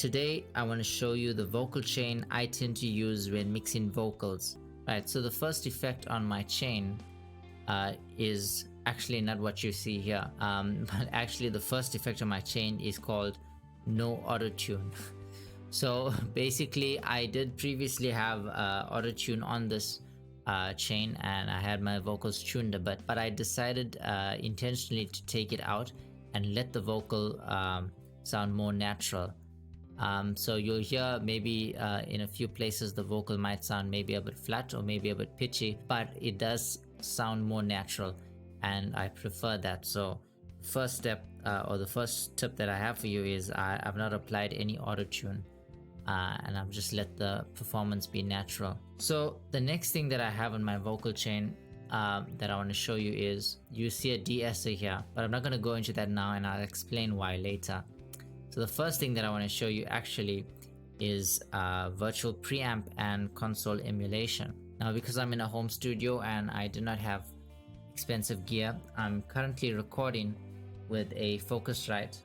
Today I want to show you the vocal chain I tend to use when mixing vocals. Right, so the first effect on my chain is actually not what you see here, but actually the first effect on my chain is called no auto-tune. So basically I did previously have auto-tune on this chain, and I had my vocals tuned a bit, but I decided intentionally to take it out and let the vocal sound more natural. So you'll hear maybe in a few places the vocal might sound maybe a bit flat or maybe a bit pitchy, but it does sound more natural and I prefer that. So first step or the first tip that I have for you is I've not applied any auto-tune and I've just let the performance be natural. So the next thing that I have on my vocal chain that I want to show you is, you see a Deesser here, but I'm not going to go into that now and I'll explain why later. So the first thing that I want to show you actually is virtual preamp and console emulation. Now, because I'm in a home studio and I do not have expensive gear, I'm currently recording with a Focusrite,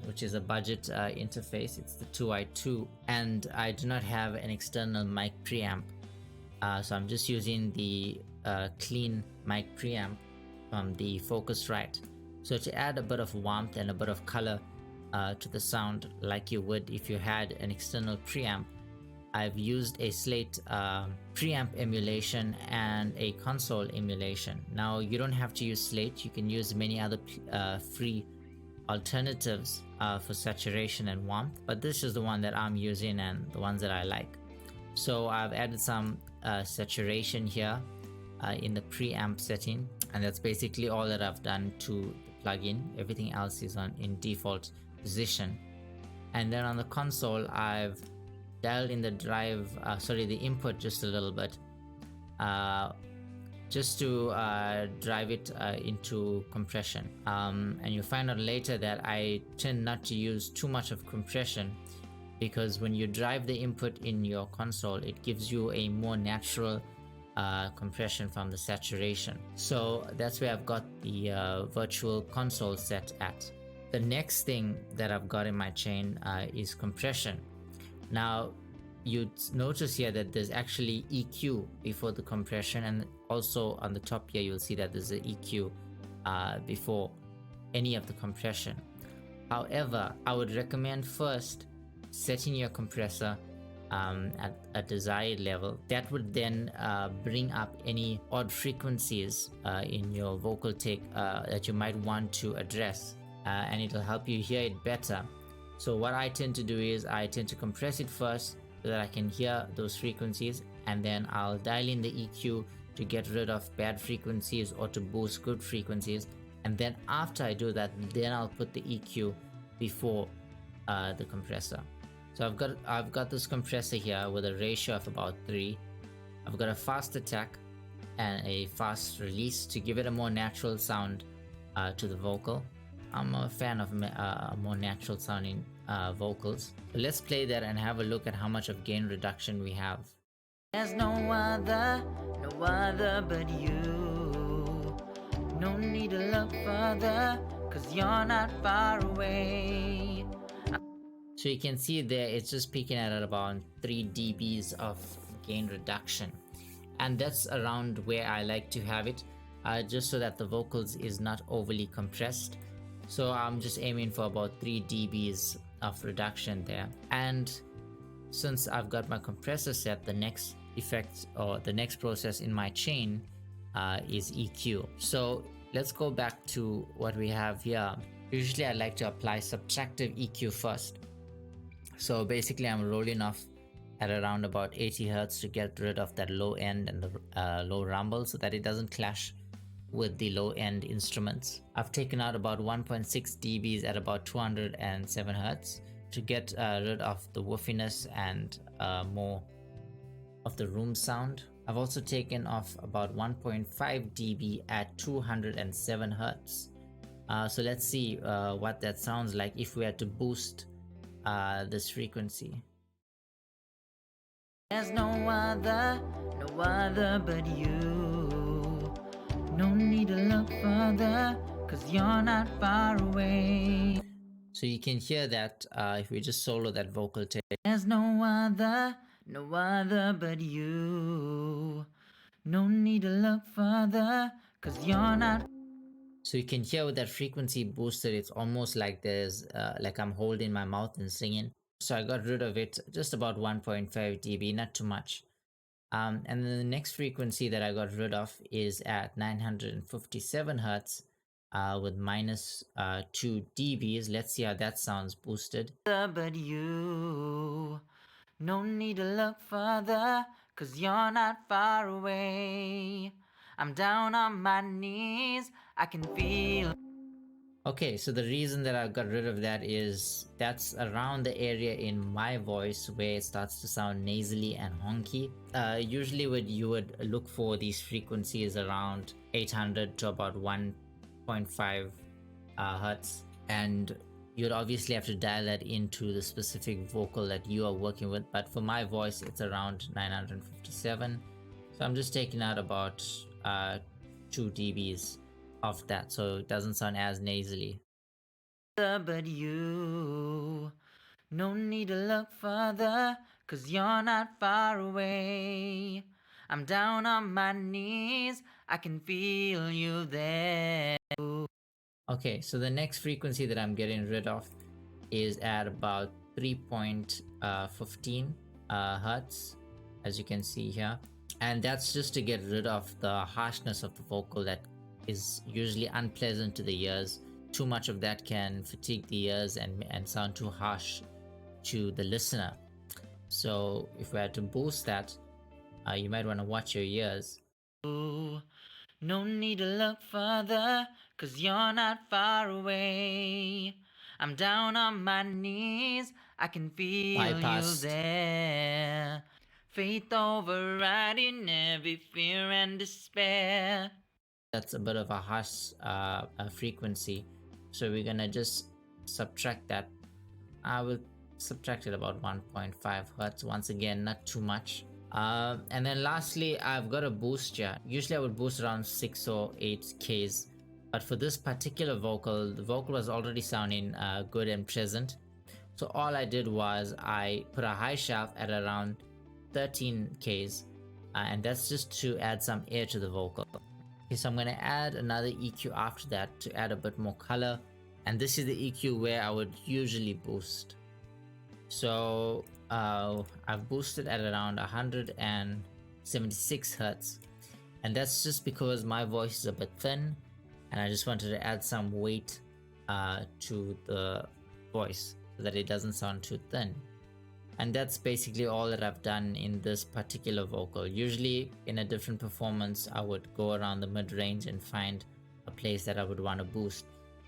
which is a budget interface. It's the 2i2, and I do not have an external mic preamp. So I'm just using the clean mic preamp from the Focusrite. So to add a bit of warmth and a bit of color to the sound like you would if you had an external preamp, I've used a Slate preamp emulation and a console emulation. Now you don't have to use Slate, you can use many other free alternatives for saturation and warmth, but this is the one that I'm using and the ones that I like. So I've added some saturation here in the preamp setting, and that's basically all that I've done to the plugin. Everything else is in default position. And then on the console I've dialed in the the input just a little bit, just to drive it into compression, and you'll find out later that I tend not to use too much of compression, because when you drive the input in your console it gives you a more natural compression from the saturation. So that's where I've got the virtual console set at. The next thing that I've got in my chain is compression. Now you'd notice here that there's actually EQ before the compression, and also on the top here you'll see that there's an EQ before any of the compression. However, I would recommend first setting your compressor at a desired level. That would then bring up any odd frequencies in your vocal take that you might want to address, and it'll help you hear it better. So what I tend to do is I tend to compress it first so that I can hear those frequencies, and then I'll dial in the EQ to get rid of bad frequencies or to boost good frequencies, and then after I do that, then I'll put the EQ before the compressor. So I've got this compressor here with a ratio of about 3. I've got a fast attack and a fast release to give it a more natural sound to the vocal. I'm a fan of more natural sounding vocals. So let's play that and have a look at how much of gain reduction we have. There's no other but you. No need to look further, 'cause you're not far away. So you can see there it's just peaking at about 3 dBs of gain reduction, and that's around where I like to have it, just so that the vocals is not overly compressed. So I'm just aiming for about 3 dBs of reduction there. And since I've got my compressor set, the next effect or the next process in my chain is EQ. So let's go back to what we have here. Usually I like to apply subtractive EQ first. So basically I'm rolling off at around about 80 Hz to get rid of that low end and the low rumble, so that it doesn't clash with the low end instruments. I've taken out about 1.6 dBs at about 207 Hz to get rid of the woofiness and more of the room sound. I've also taken off about 1.5 dB at 207 Hz. So let's see what that sounds like if we had to boost this frequency. There's no other but you. No need to look further, 'cause you're not far away. So you can hear that if we just solo that vocal take. There's no other but you. No need to look further, cause you're not. So you can hear with that frequency booster, it's almost like there's like I'm holding my mouth and singing. So I got rid of it, just about 1.5 dB, not too much. And then the next frequency that I got rid of is at 957 hertz with minus 2 dBs. Let's see how that sounds boosted. But you. No need to look further, cause you're not far away. I'm down on my knees, I can feel. Okay, so the reason that I got rid of that is that's around the area in my voice where it starts to sound nasally and honky. Usually what you would look for these frequencies around 800 to about 1.5 hertz, and you'd obviously have to dial that into the specific vocal that you are working with, but for my voice it's around 957, so I'm just taking out about 2 dBs of that so it doesn't sound as nasally. But you, no need to look further, cause you're not far away. I'm down on my knees, I can feel you there. Okay, so the next frequency that I'm getting rid of is at about 3.15 hertz, as you can see here, and that's just to get rid of the harshness of the vocal that is usually unpleasant to the ears. Too much of that can fatigue the ears and sound too harsh to the listener. So if we had to boost that, you might want to watch your ears. No need to look further, cause you're not far away. I'm down on my knees, I can feel Bypassed. you there. Faith overriding every fear and despair. That's a bit of a harsh frequency, so we're gonna just subtract that. I will subtract it about 1.5 hertz. Once again, not too much. And then lastly, I've got a boost here. Usually I would boost around 6 or 8 Ks, but for this particular vocal, the vocal was already sounding good and present. So all I did was I put a high shelf at around 13 Ks, and that's just to add some air to the vocal. Okay, so I'm going to add another EQ after that to add a bit more color, and this is the EQ where I would usually boost. So I've boosted at around 176 hertz, and that's just because my voice is a bit thin and I just wanted to add some weight to the voice so that it doesn't sound too thin. And that's basically all that I've done in this particular vocal. Usually in a different performance I would go around the mid-range and find a place that I would want to boost,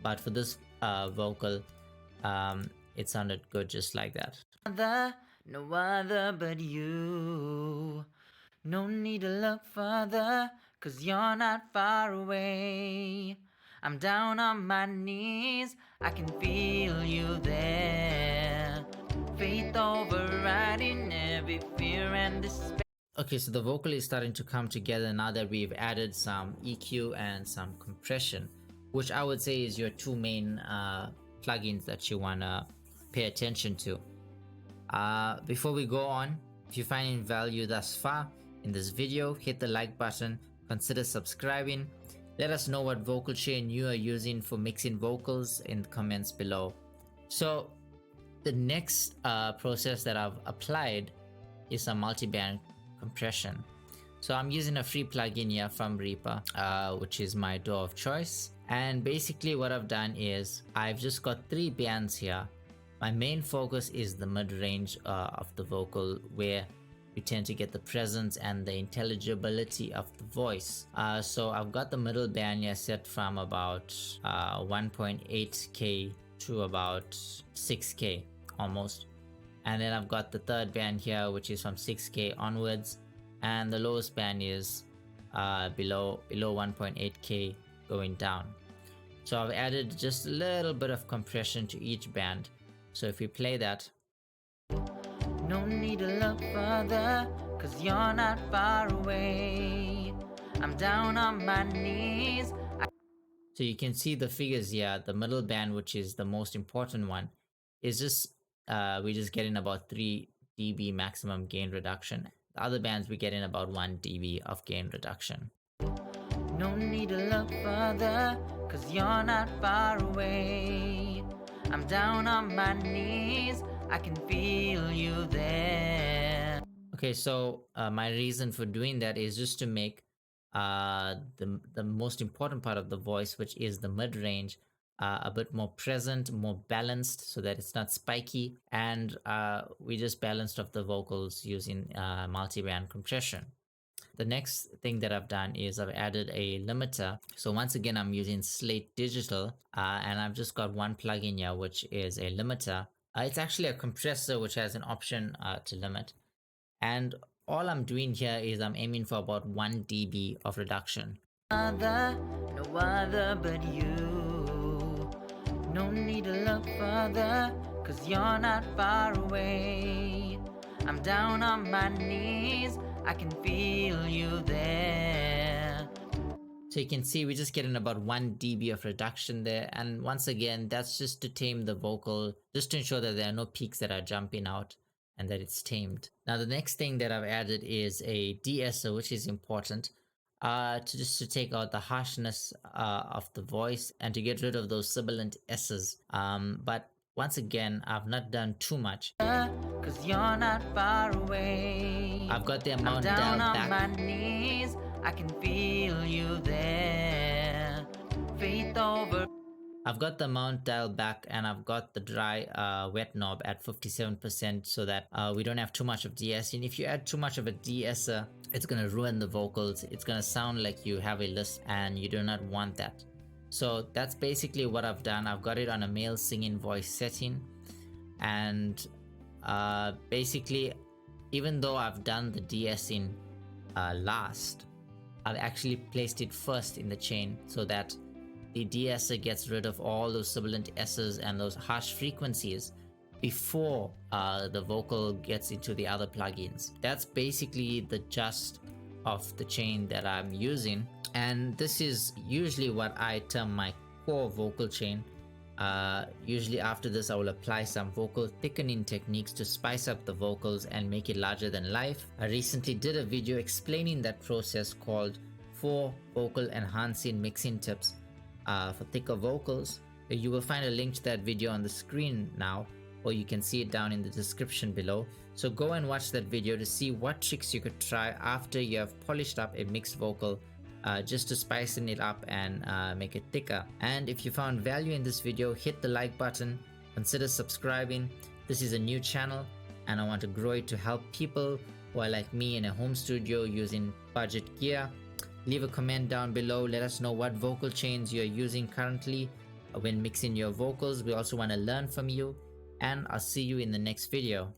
but for this vocal it sounded good just like that. No other but you. No need to look further, cause you're not far away. I'm down on my knees, I can feel you there. Faith overriding every fear and despair. Okay, so the vocal is starting to come together now that we've added some EQ and some compression, which I would say is your two main plugins that you want to pay attention to. Before we go on, if you find any value thus far in this video, hit the like button, consider subscribing. Let us know what vocal chain you are using for mixing vocals in the comments below. So the next process that I've applied is a multiband compression. So I'm using a free plugin here from Reaper, which is my DAW of choice. And basically what I've done is I've just got 3 bands here. My main focus is the mid-range of the vocal, where you tend to get the presence and the intelligibility of the voice. So I've got the middle band here set from about 1.8K to about 6K almost. And then I've got the third band here, which is from 6K onwards, and the lowest band is below 1.8K going down. So I've added just a little bit of compression to each band. So if we play that, no need to look further, cause you're not far away. I'm down on my knees. so So you can see the figures here. The middle band, which is the most important one, is just we're just getting about 3 dB maximum gain reduction. The other bands we get in about 1 dB of gain reduction. No need to look further, cause you're not far away. I'm down on my knees, I can feel you there. Okay, so my reason for doing that is just to make the most important part of the voice, which is the mid-range, a bit more present, more balanced, so that it's not spiky, and we just balanced off the vocals using multiband compression. The next thing that I've done is I've added a limiter. So once again, I'm using Slate Digital, and I've just got one plugin here, which is a limiter. It's actually a compressor which has an option to limit. And all I'm doing here is I'm aiming for about 1 dB of reduction. No other but you. No need to look further, cause you're not far away. I'm down on my knees, I can feel you there. So you can see we're just getting about 1 dB of reduction there. And once again, that's just to tame the vocal, just to ensure that there are no peaks that are jumping out and that it's tamed. Now the next thing that I've added is a deesser, which is important to take out the harshness of the voice and to get rid of those sibilant S's. But once again, I've not done too much. Cause you're not far away. I've got the amount I'm down dialed on back. my knees, I can feel you there. Faith over. I've got the amount dialed back, and I've got the dry wet knob at 57% so that we don't have too much of de-essing. If you add too much of a de-esser, it's going to ruin the vocals. It's going to sound like you have a lisp, and you do not want that. So that's basically what I've done. I've got it on a male singing voice setting, and basically, even though I've done the de-essing last, I've actually placed it first in the chain so that the de-esser gets rid of all those sibilant S's and those harsh frequencies before the vocal gets into the other plugins. That's basically the gist of the chain that I'm using, and this is usually what I term my core vocal chain. Usually after this, I will apply some vocal thickening techniques to spice up the vocals and make it larger than life. I recently did a video explaining that process called 4 Vocal Enhancing Mixing Tips for thicker vocals. You will find a link to that video on the screen now, or you can see it down in the description below. So go and watch that video to see what tricks you could try after you have polished up a mixed vocal, just to spicing it up and make it thicker. And if you found value in this video, hit the like button, consider subscribing. This is a new channel and I want to grow it to help people who are like me in a home studio using budget gear. Leave a comment down below, let us know what vocal chains you're using currently when mixing your vocals. We also want to learn from you, and I'll see you in the next video.